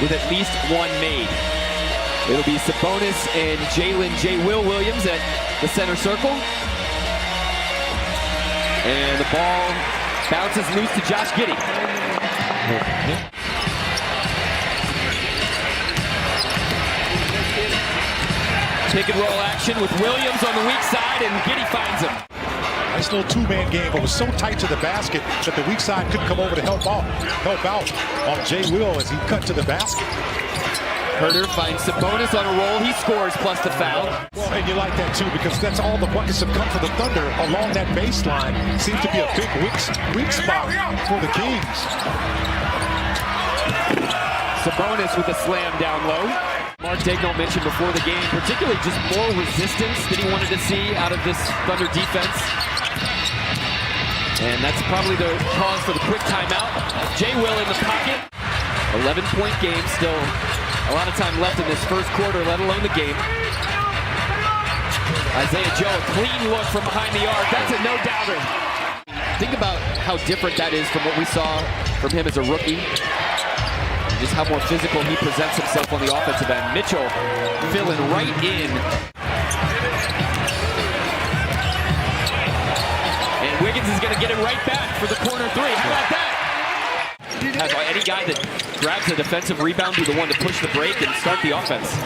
with at least one made. It'll be Sabonis and J. Will Williams at the center circle. And the ball bounces loose to Josh Giddey. Pick and roll action with Williams on the weak side, and Giddey finds him. Nice little two-man game, but was so tight to the basket that the weak side couldn't come over to help out on J. Will as he cut to the basket. Herter finds Sabonis on a roll. He scores plus the foul. Well, and you like that too, because that's all the buckets have come for the Thunder along that baseline. Seems to be a big weak spot for the Kings. Sabonis with a slam down low. Mark Daigneault mentioned before the game, particularly just more resistance that he wanted to see out of this Thunder defense. And that's probably the cause for the quick timeout. J. Will in the pocket. 11-point game, still a lot of time left in this first quarter, let alone the game. Isaiah Joe, a clean look from behind the arc. That's a no-doubter. Think about how different that is from what we saw from him as a rookie. Just how more physical he presents himself on the offensive end. Mitchell filling right in. And Wiggins is going to get it right back for the corner three. How about that? Has any guy that grabs a defensive rebound be the one to push the break and start the offense.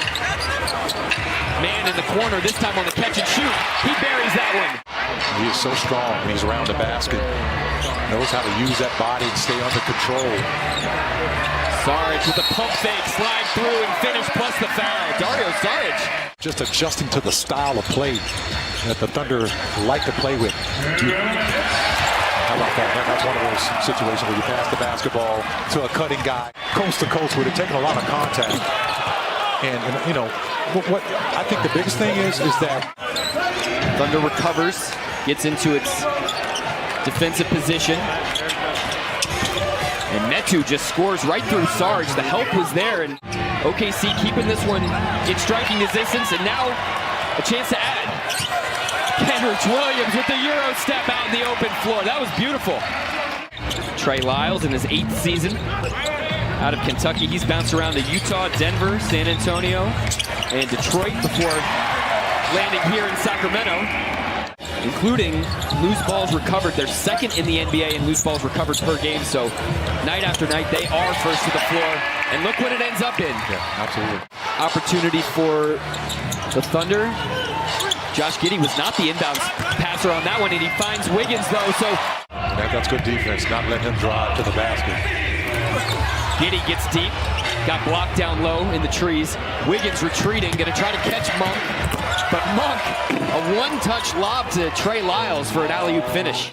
Man in the corner, this time on the catch and shoot. He buries that one. He is so strong when he's around the basket. Knows how to use that body and stay under control. Saric with a pump fake, slide through and finish plus the foul. Dario Saric. Just adjusting to the style of play that the Thunder like to play with. How about that? That's one of those situations where you pass the basketball to a cutting guy, coast to coast with it, taking a lot of contact. And you know, what I think the biggest thing is that Thunder recovers, gets into its defensive position. And Metu just scores right through Sarge. The help was there, and OKC keeping this one in striking distance, and now a chance to add. Kenrich Williams with the Euro step out in the open floor. That was beautiful. Trey Lyles in his 8th season out of Kentucky. He's bounced around to Utah, Denver, San Antonio, and Detroit before landing here in Sacramento, including loose balls recovered. They're second in the NBA in loose balls recovered per game. So night after night, they are first to the floor. And look what it ends up in. Yeah, absolutely. Opportunity for the Thunder. Josh Giddey was not the inbounds passer on that one, and he finds Wiggins, though. So that's good defense, not letting him drive to the basket. Giddey gets deep, got blocked down low in the trees. Wiggins retreating, going to try to catch Monk. But Monk, a one-touch lob to Trey Lyles for an alley-oop finish.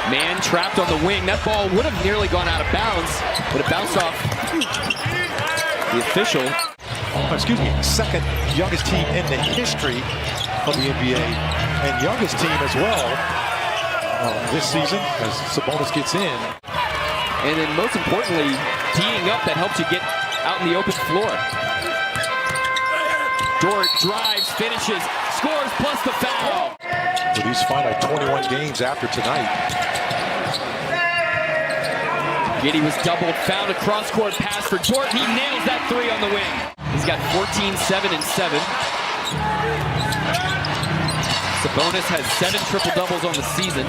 Man trapped on the wing. That ball would have nearly gone out of bounds, but it bounced off the official. Excuse me, second youngest team in the history of the NBA, and youngest team as well this season as Sabonis gets in. And then most importantly, teeing up that helps you get out in the open floor. Dort drives, finishes, scores plus the foul. For these final 21 games after tonight. Giddey was doubled, found a cross-court pass for Dort. He nails that three on the wing. He's got 14, 7, and 7. Sabonis has 7 triple-doubles on the season.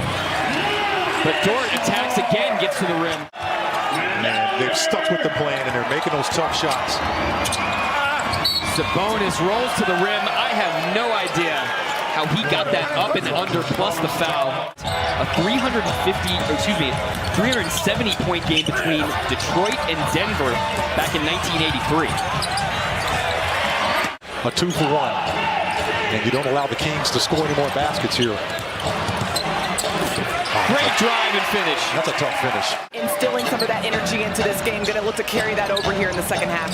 But Dort attacks again, gets to the rim. Man, they've stuck with the plan, and they're making those tough shots. Sabonis rolls to the rim. I have no idea how he got that up and under plus the foul. A 370-point game between Detroit and Denver back in 1983. A 2-for-1. And you don't allow the Kings to score any more baskets here. Great drive and finish. That's a tough finish. Instilling some of that energy into this game. Going to look to carry that over here in the second half.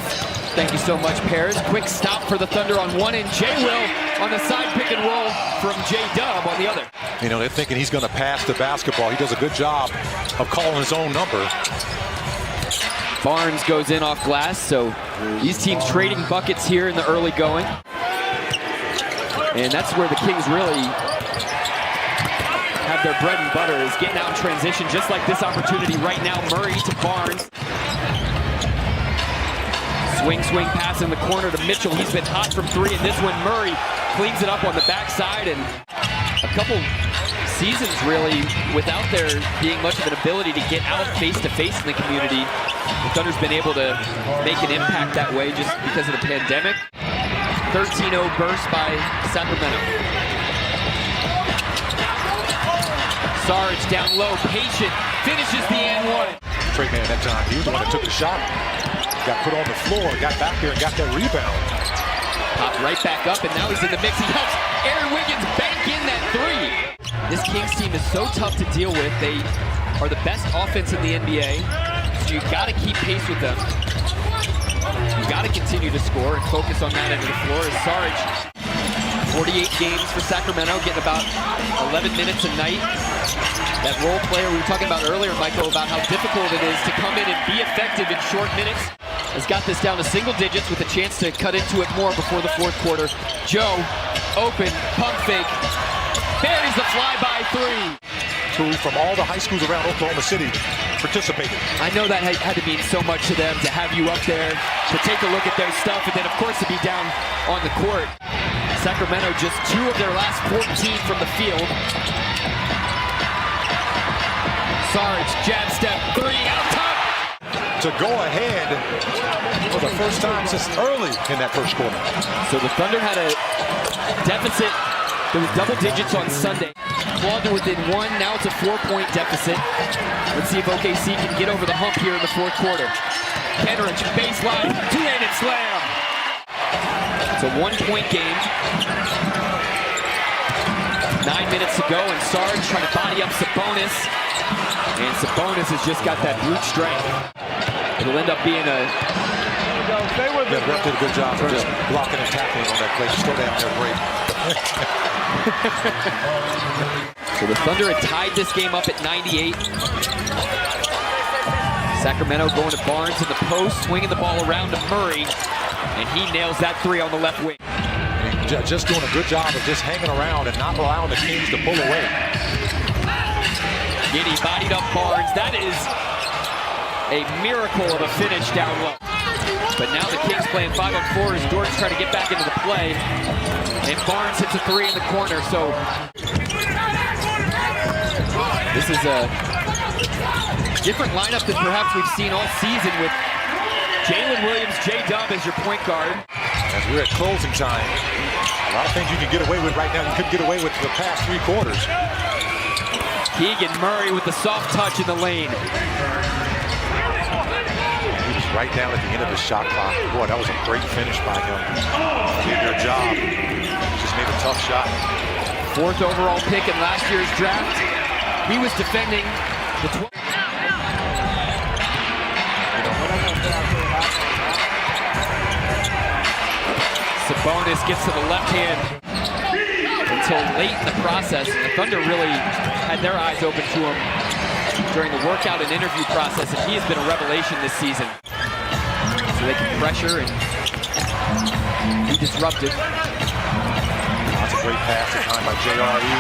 Thank you so much, Paris. Quick stop for the Thunder on one end. J. Will on the side pick and roll from J-Dub on the other. You know, they're thinking he's going to pass the basketball. He does a good job of calling his own number. Barnes goes in off glass, so these teams trading buckets here in the early going. And that's where the Kings really have of their bread and butter is getting out in transition, just like this opportunity right now. Murray to Barnes. Swing pass in the corner to Mitchell. He's been hot from three, and this one Murray cleans it up on the backside. And a couple seasons really without there being much of an ability to get out face-to-face in the community. The Thunder's been able to make an impact that way just because of the pandemic. 13-0 burst by Sacramento. Sarge down low, patient, finishes the and one. Trey Man that time, he was the one that took the shot. Got put on the floor, got back there and got that rebound. Popped right back up, and now he's in the mix. He helps Aaron Wiggins bank in that three. This Kings team is so tough to deal with. They are the best offense in the NBA, so you've got to keep pace with them. You've got to continue to score and focus on that end of the floor. As Sarge, 48 games for Sacramento, getting about 11 minutes a night. That role player we were talking about earlier, Michael, about how difficult it is to come in and be effective in short minutes, has got this down to single digits with a chance to cut into it more before the fourth quarter. Joe, open, pump fake, buries the flyby three. Who from all the high schools around Oklahoma City participated. I know that had to mean so much to them to have you up there, to take a look at their stuff, and then of course to be down on the court. Sacramento just 2 of their last 14 from the field. Sarge, jab step, three, out top. To go ahead for the first time since early in that first quarter. So the Thunder had a deficit. There was double digits on Sunday. Clawed to within 1, now it's a 4-point deficit. Let's see if OKC can get over the hump here in the fourth quarter. Kenrich, baseline, two-handed slam. It's a 1-point game. 9 minutes to go, and Sarge trying to body up Sabonis. And Sabonis has just got that brute strength. It'll end up being a... Yeah, Brett did a good job of just blocking and tackling on that play. Still down there great. So the Thunder had tied this game up at 98. Sacramento going to Barnes in the post, swinging the ball around to Murray, and he nails that three on the left wing. Just doing a good job of just hanging around and not allowing the Kings to pull away. Giddy bodied up Barnes. That is a miracle of a finish down low. But now the Kings playing 5-on-4 as Dort's trying to get back into the play. And Barnes hits a three in the corner. So this is a different lineup than perhaps we've seen all season with Jalen Williams, J-Dub as your point guard. As we're at closing time, a lot of things you can get away with right now you couldn't get away with for the past 3 quarters. Keegan Murray with the soft touch in the lane. He was right down at the end of the shot clock. Boy, that was a great finish by him. Did their job. Just made a tough shot. 4th overall pick in last year's draft. He was defending the 12th. Sabonis gets to the left hand until late in the process. The Thunder really had their eyes open to him during the workout and interview process, and he has been a revelation this season. So they can pressure and be disruptive. That's a great pass to time by JRE.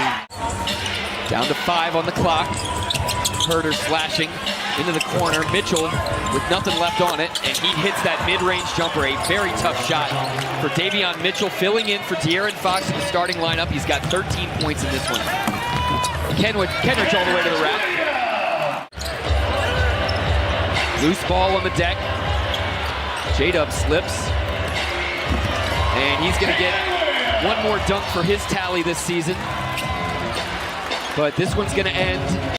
Down to 5 on the clock. Herter slashing into the corner. Mitchell with nothing left on it, and he hits that mid-range jumper. A very tough shot for Davion Mitchell, filling in for De'Aaron Fox in the starting lineup. He's got 13 points in this one. Kenrich all the way to the rack. Loose ball on the deck. J-Dub slips. And he's going to get one more dunk for his tally this season. But this one's going to end